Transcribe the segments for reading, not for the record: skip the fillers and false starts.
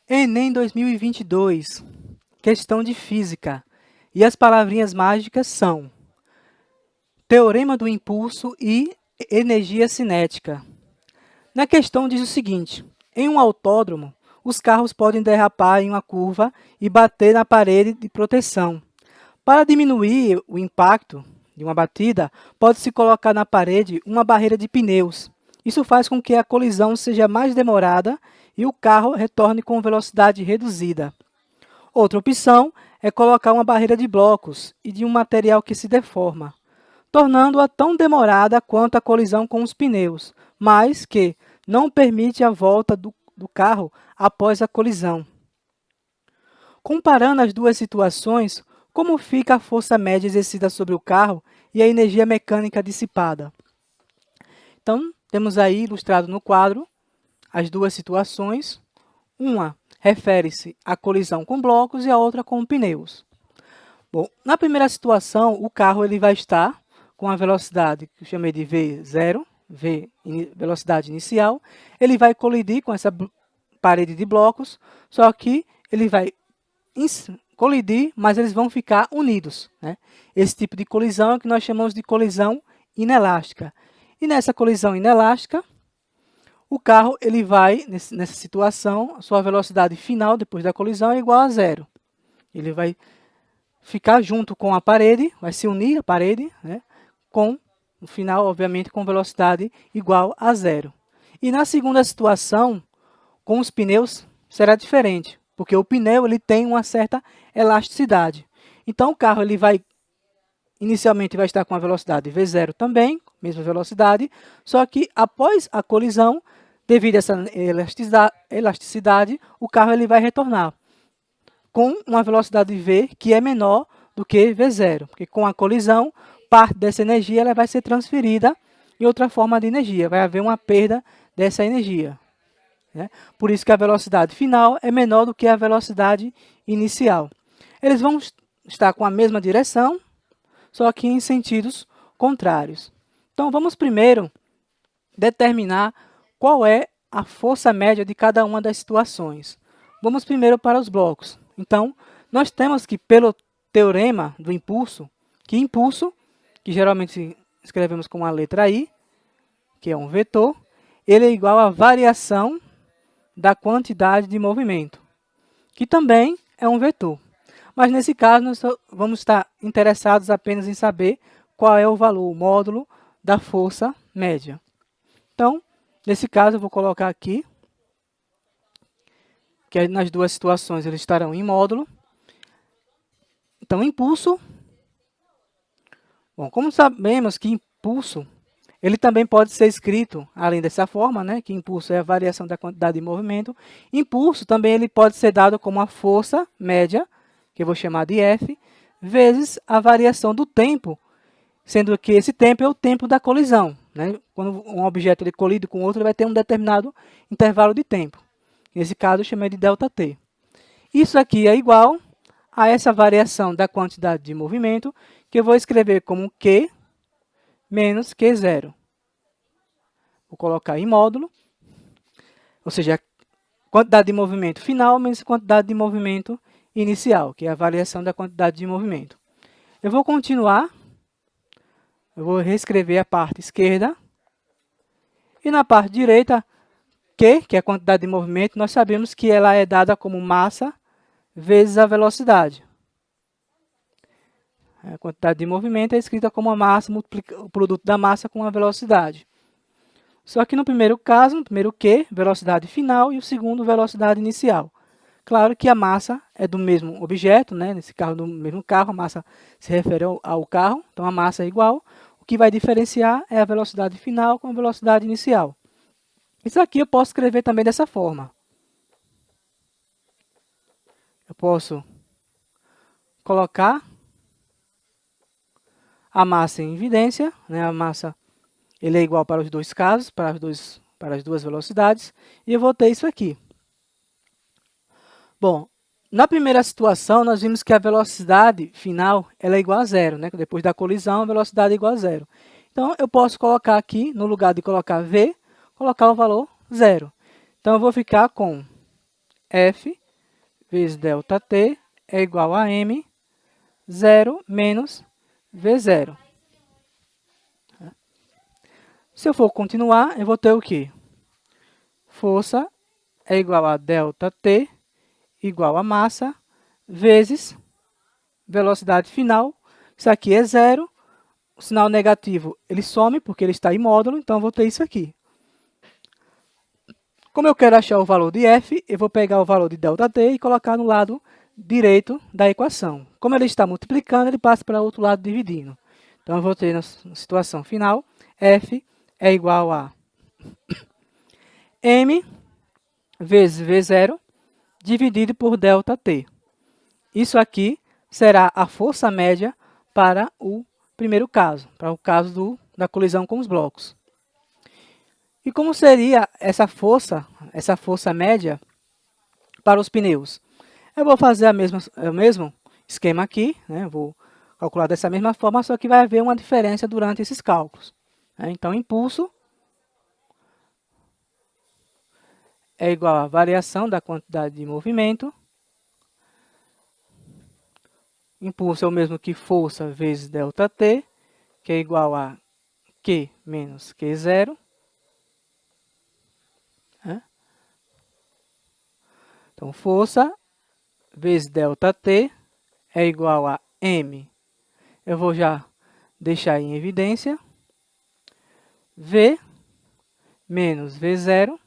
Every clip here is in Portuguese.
Enem 2022, questão de física. E as palavrinhas mágicas são teorema do impulso e energia cinética. Na questão diz o seguinte: em um autódromo, os carros podem derrapar em uma curva e bater na parede de proteção. Para diminuir o impacto de uma batida, pode-se colocar na parede uma barreira de pneus. Isso faz com que a colisão seja mais demorada e o carro retorne com velocidade reduzida. Outra opção é colocar uma barreira de blocos e de um material que se deforma, tornando-a tão demorada quanto a colisão com os pneus, mas que não permite a volta do carro após a colisão. Comparando as duas situações, como fica a força média exercida sobre o carro e a energia mecânica dissipada? Então, temos aí ilustrado no quadro as duas situações. Uma refere-se à colisão com blocos e a outra com pneus. Bom, na primeira situação, o carro ele vai estar com a velocidade que eu chamei de V0, velocidade inicial. Ele vai colidir com essa parede de blocos, só que ele vai colidir, mas eles vão ficar unidos, né? Esse tipo de colisão é o que nós chamamos de colisão inelástica. E nessa colisão inelástica, o carro ele vai, nessa situação, sua velocidade final depois da colisão é igual a zero. Ele vai ficar junto com a parede, vai se unir à parede, né, no final, obviamente, com velocidade igual a zero. E na segunda situação, com os pneus, será diferente, porque o pneu ele tem uma certa elasticidade. Então, o carro ele vai, inicialmente vai estar com a velocidade V0 também, mesma velocidade, só que após a colisão, devido a essa elasticidade, o carro ele vai retornar com uma velocidade V que é menor do que V0, porque com a colisão, parte dessa energia ela vai ser transferida em outra forma de energia, vai haver uma perda dessa energia, né? Por isso que a velocidade final é menor do que a velocidade inicial. Eles vão estar com a mesma direção, só que em sentidos contrários. Então, vamos primeiro determinar qual é a força média de cada uma das situações. Vamos primeiro para os blocos. Então, nós temos que, pelo teorema do impulso, que geralmente escrevemos com a letra I, que é um vetor, ele é igual à variação da quantidade de movimento, que também é um vetor. Mas nesse caso, nós vamos estar interessados apenas em saber qual é o valor, o módulo da força média. Então, nesse caso, eu vou colocar aqui que nas duas situações eles estarão em módulo. Então, impulso. Bom, como sabemos que impulso, ele também pode ser escrito, além dessa forma, né, que impulso é a variação da quantidade de movimento, impulso também ele pode ser dado como a força média, que eu vou chamar de F, vezes a variação do tempo, sendo que esse tempo é o tempo da colisão, né? Quando um objeto ele colide com outro, ele vai ter um determinado intervalo de tempo. Nesse caso, eu chamei de ΔT. Isso aqui é igual a essa variação da quantidade de movimento, que eu vou escrever como Q menos Q0. Vou colocar em módulo, ou seja, a quantidade de movimento final menos a quantidade de movimento inicial, que é a variação da quantidade de movimento. Eu vou continuar, eu vou reescrever a parte esquerda, e na parte direita, Q, que é a quantidade de movimento, nós sabemos que ela é dada como massa vezes a velocidade. A quantidade de movimento é escrita como a massa, o produto da massa com a velocidade. Só que no primeiro caso, no primeiro Q, velocidade final, e o segundo, velocidade inicial. Claro que a massa é do mesmo objeto, né? Nesse carro, do mesmo carro, a massa se refere ao carro, então a massa é igual. O que vai diferenciar é a velocidade final com a velocidade inicial. Isso aqui eu posso escrever também dessa forma. Eu posso colocar a massa em evidência, né? A massa ele é igual para os dois casos, para as duas velocidades, e eu vou ter isso aqui. Bom, na primeira situação, nós vimos que a velocidade final ela é igual a zero, né? Depois da colisão, a velocidade é igual a zero. Então, eu posso colocar aqui, no lugar de colocar V, colocar o valor zero. Então, eu vou ficar com F vezes ΔT é igual a M0 menos V0. Se eu for continuar, eu vou ter o quê? Força é igual a ΔT igual a massa vezes velocidade final. Isso aqui é zero. O sinal negativo ele some porque ele está em módulo, então eu vou ter isso aqui. Como eu quero achar o valor de F, eu vou pegar o valor de ΔT e colocar no lado direito da equação. Como ele está multiplicando, ele passa para o outro lado dividindo. Então eu vou ter na situação final, F é igual a M vezes V0 dividido por ΔT. Isso aqui será a força média para o primeiro caso, para o caso da colisão com os blocos. E como seria essa força média para os pneus? Eu vou fazer o mesmo esquema aqui, né? Vou calcular dessa mesma forma, só que vai haver uma diferença durante esses cálculos. Então, impulso é igual à variação da quantidade de movimento. Impulso é o mesmo que força vezes ΔT, que é igual a Q menos Q0. Então, força vezes ΔT é igual a M. Eu vou já deixar em evidência. V menos V0.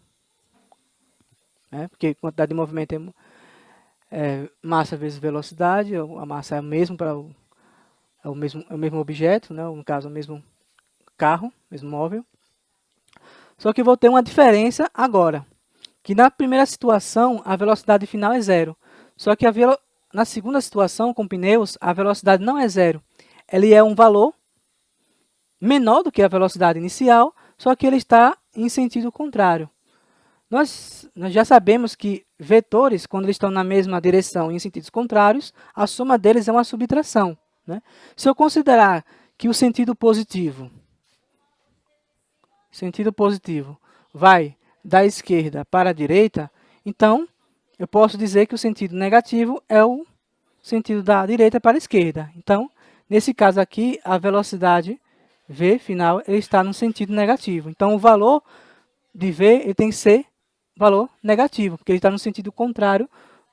Porque quantidade de movimento é massa vezes velocidade. A massa é o mesmo para o mesmo objeto, né? No caso, o mesmo carro, mesmo móvel. Só que vou ter uma diferença agora. Que na primeira situação, a velocidade final é zero. Só que na segunda situação, com pneus, a velocidade não é zero. Ele é um valor menor do que a velocidade inicial, só que ele está em sentido contrário. Nós já sabemos que vetores, quando eles estão na mesma direção em sentidos contrários, a soma deles é uma subtração. Né? Se eu considerar que o sentido positivo vai da esquerda para a direita, então eu posso dizer que o sentido negativo é o sentido da direita para a esquerda. Então, nesse caso aqui, a velocidade V final ele está no sentido negativo. Então, o valor de V ele tem que ser valor negativo, porque ele está no sentido contrário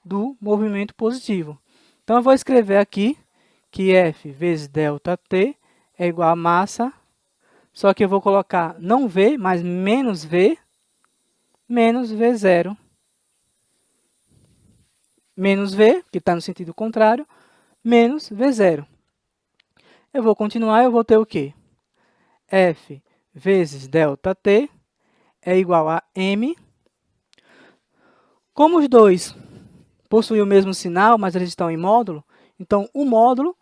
do movimento positivo. Então, eu vou escrever aqui que F vezes ΔT é igual a massa, só que eu vou colocar não V, mas menos V, menos V0, menos V, que está no sentido contrário, menos V0. Eu vou continuar, eu vou ter o quê? F vezes ΔT é igual a M. Como os dois possuem o mesmo sinal, mas eles estão em módulo, então o módulo,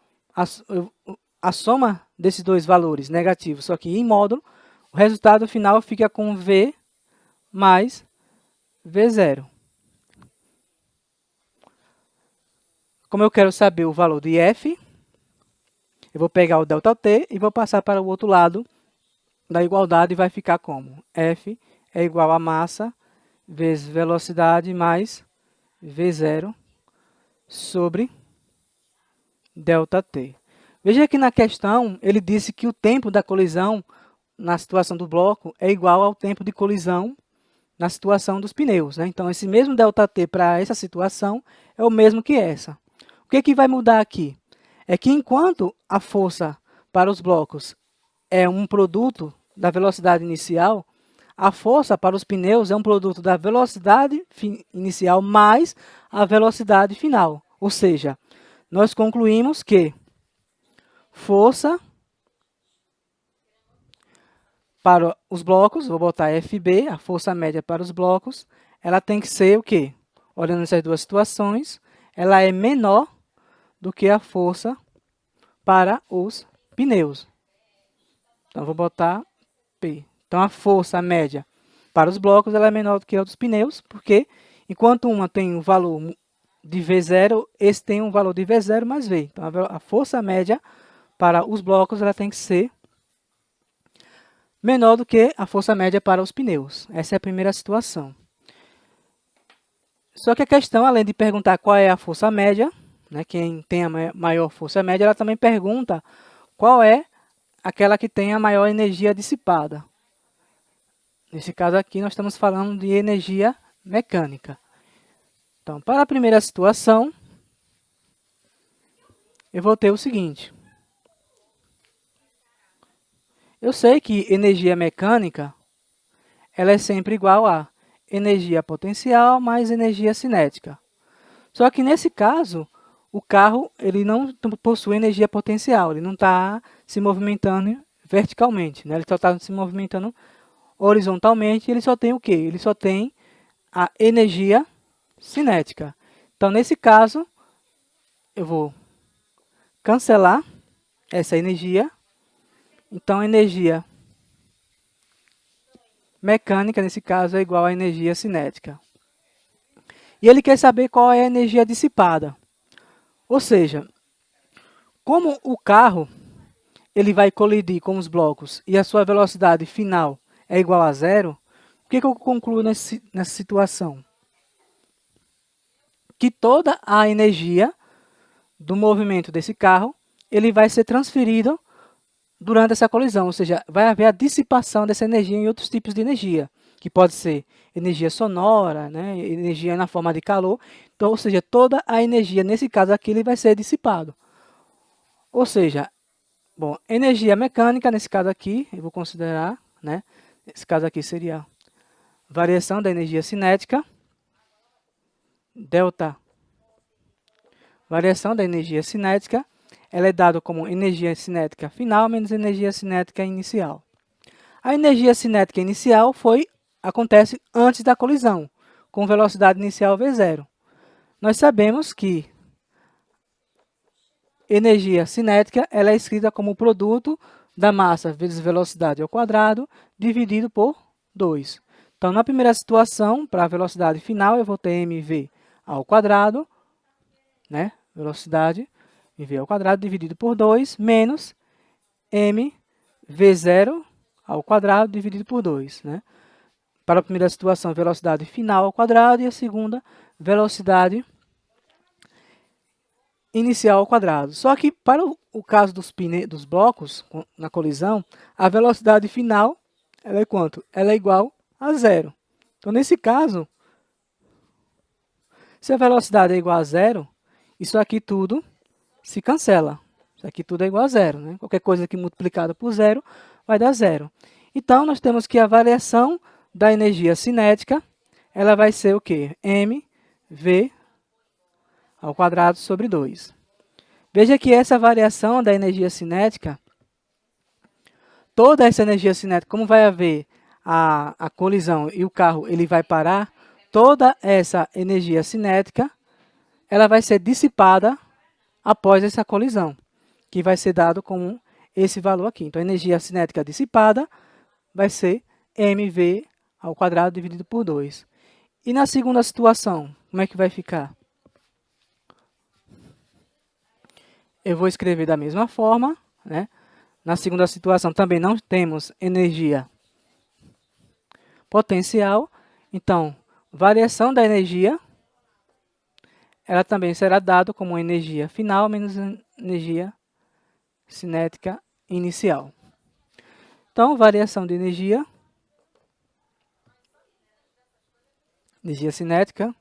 a soma desses dois valores negativos, só que em módulo, o resultado final fica com V mais V0. Como eu quero saber o valor de F, eu vou pegar o ΔT e vou passar para o outro lado da igualdade e vai ficar como? F é igual a massa vezes velocidade mais V0 sobre ΔT. Veja que na questão ele disse que o tempo da colisão na situação do bloco é igual ao tempo de colisão na situação dos pneus. Né? Então, esse mesmo ΔT para essa situação é o mesmo que essa. O que vai mudar aqui? É que enquanto a força para os blocos é um produto da velocidade inicial, a força para os pneus é um produto da velocidade inicial mais a velocidade final. Ou seja, nós concluímos que força para os blocos, vou botar FB, a força média para os blocos, ela tem que ser o quê? Olhando essas duas situações, ela é menor do que a força para os pneus. Então, vou botar P. Então, a força média para os blocos ela é menor do que a dos pneus, porque enquanto uma tem um valor de V0, esse tem um valor de V0 mais V. Então, a força média para os blocos ela tem que ser menor do que a força média para os pneus. Essa é a primeira situação. Só que a questão, além de perguntar qual é a força média, né, quem tem a maior força média, ela também pergunta qual é aquela que tem a maior energia dissipada. Nesse caso aqui, nós estamos falando de energia mecânica. Então, para a primeira situação, eu vou ter o seguinte. Eu sei que energia mecânica ela é sempre igual a energia potencial mais energia cinética. Só que nesse caso, o carro ele não possui energia potencial, ele não está se movimentando verticalmente, né? Ele só está se movimentando horizontalmente, ele só tem o quê? Ele só tem a energia cinética. Então, nesse caso, eu vou cancelar essa energia. Então, a energia mecânica, nesse caso, é igual à energia cinética. E ele quer saber qual é a energia dissipada. Ou seja, como o carro ele vai colidir com os blocos e a sua velocidade final é igual a zero, o que eu concluo nessa situação? Que toda a energia do movimento desse carro ele vai ser transferido durante essa colisão, ou seja, vai haver a dissipação dessa energia em outros tipos de energia, que pode ser energia sonora, né, energia na forma de calor, então, ou seja, toda a energia, nesse caso aqui, ele vai ser dissipado. Ou seja, bom, energia mecânica, nesse caso aqui, eu vou considerar, né, nesse caso aqui seria variação da energia cinética, delta, variação da energia cinética, ela é dada como energia cinética final menos energia cinética inicial. A energia cinética inicial acontece antes da colisão, com velocidade inicial V0. Nós sabemos que energia cinética ela é escrita como produto da massa vezes velocidade ao quadrado dividido por 2. Então, na primeira situação, para a velocidade final, eu vou ter mv ao quadrado, né? Velocidade mv ao quadrado dividido por 2 menos mv0 ao quadrado dividido por 2, né? Para a primeira situação, velocidade final ao quadrado e a segunda, velocidade inicial ao quadrado. Só que para o caso dos blocos na colisão, a velocidade final ela é quanto? Ela é igual a zero. Então, nesse caso, se a velocidade é igual a zero, isso aqui tudo se cancela. Isso aqui tudo é igual a zero, né? Qualquer coisa aqui multiplicada por zero vai dar zero. Então, nós temos que a variação da energia cinética, ela vai ser o quê? mv ao quadrado sobre 2. Veja que essa variação da energia cinética, toda essa energia cinética, como vai haver a colisão e o carro ele vai parar, toda essa energia cinética, ela vai ser dissipada após essa colisão, que vai ser dado como esse valor aqui. Então, a energia cinética dissipada vai ser mv ao quadrado dividido por 2. E na segunda situação, como é que vai ficar? Eu vou escrever da mesma forma, né? Na segunda situação também não temos energia potencial, então variação da energia, ela também será dada como energia final menos energia cinética inicial. Então, variação de energia cinética,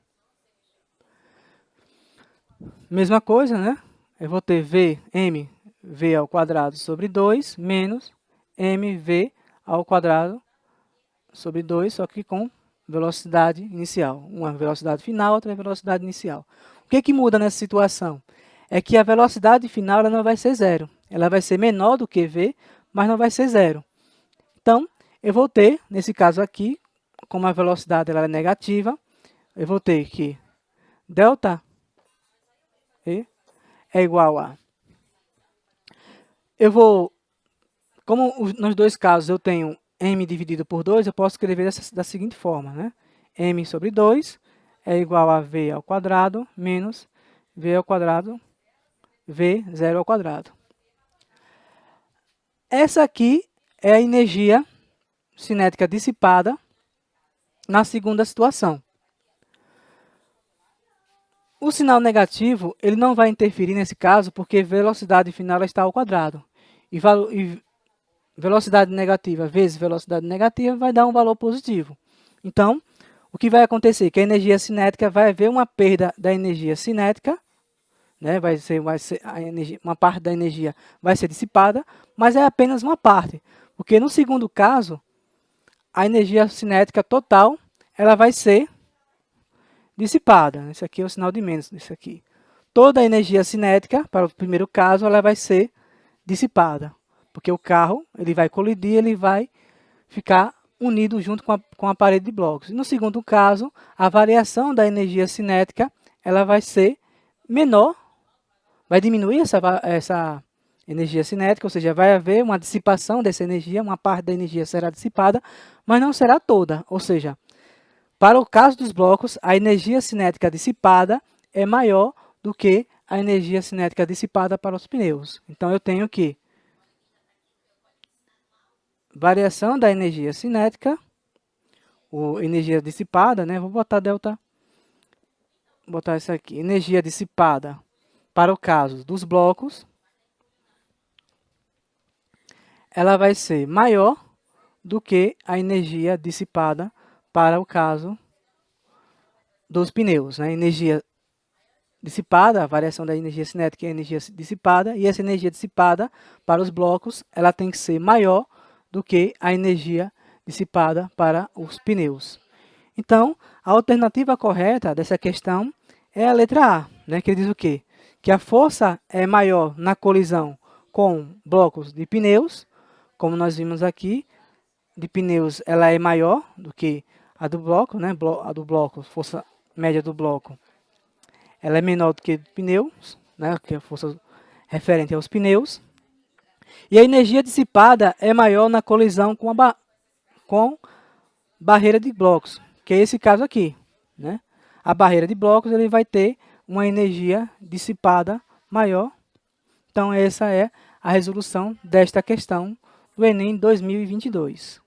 mesma coisa, né? Eu vou ter mv ao quadrado sobre 2 menos mv ao quadrado sobre 2, só que com velocidade inicial. Uma velocidade final, outra velocidade inicial. O que muda nessa situação? É que a velocidade final ela não vai ser zero. Ela vai ser menor do que v, mas não vai ser zero. Então, eu vou ter, nesse caso aqui, como a velocidade ela é negativa, eu vou ter que delta E é igual a... Como nos dois casos eu tenho m dividido por 2, eu posso escrever da seguinte forma, né? M sobre 2 é igual a v ao quadrado menos v ao quadrado, v0 ao quadrado. Essa aqui é a energia cinética dissipada na segunda situação. O sinal negativo ele não vai interferir nesse caso porque velocidade final está ao quadrado. E velocidade negativa vezes velocidade negativa vai dar um valor positivo. Então, o que vai acontecer? Que a energia cinética vai haver uma perda da energia cinética, né? Uma parte da energia vai ser dissipada, mas é apenas uma parte. Porque no segundo caso, a energia cinética total ela vai ser dissipada. Esse aqui é o sinal de menos. Isso aqui. Toda a energia cinética, para o primeiro caso, ela vai ser dissipada. Porque o carro ele vai colidir, ele vai ficar unido junto com a parede de blocos. No segundo caso, a variação da energia cinética ela vai ser menor, vai diminuir essa energia cinética, ou seja, vai haver uma dissipação dessa energia, uma parte da energia será dissipada, mas não será toda. Ou seja, para o caso dos blocos, a energia cinética dissipada é maior do que a energia cinética dissipada para os pneus. Então, eu tenho que variação da energia cinética, ou energia dissipada, né? Vou botar delta, botar isso aqui, energia dissipada para o caso dos blocos, ela vai ser maior do que a energia dissipada para o caso dos pneus, né? Energia dissipada, a variação da energia cinética é a energia dissipada, e essa energia dissipada para os blocos, ela tem que ser maior do que a energia dissipada para os pneus. Então, a alternativa correta dessa questão é a letra A, né, que diz o quê? Que a força é maior na colisão com blocos de pneus, como nós vimos aqui, de pneus ela é maior do que a do bloco, né? A do bloco, força média do bloco, ela é menor do que a de pneus, né? Que é a força referente aos pneus. E a energia dissipada é maior na colisão com barreira de blocos, que é esse caso aqui, né? A barreira de blocos ele vai ter uma energia dissipada maior. Então, essa é a resolução desta questão do Enem 2022.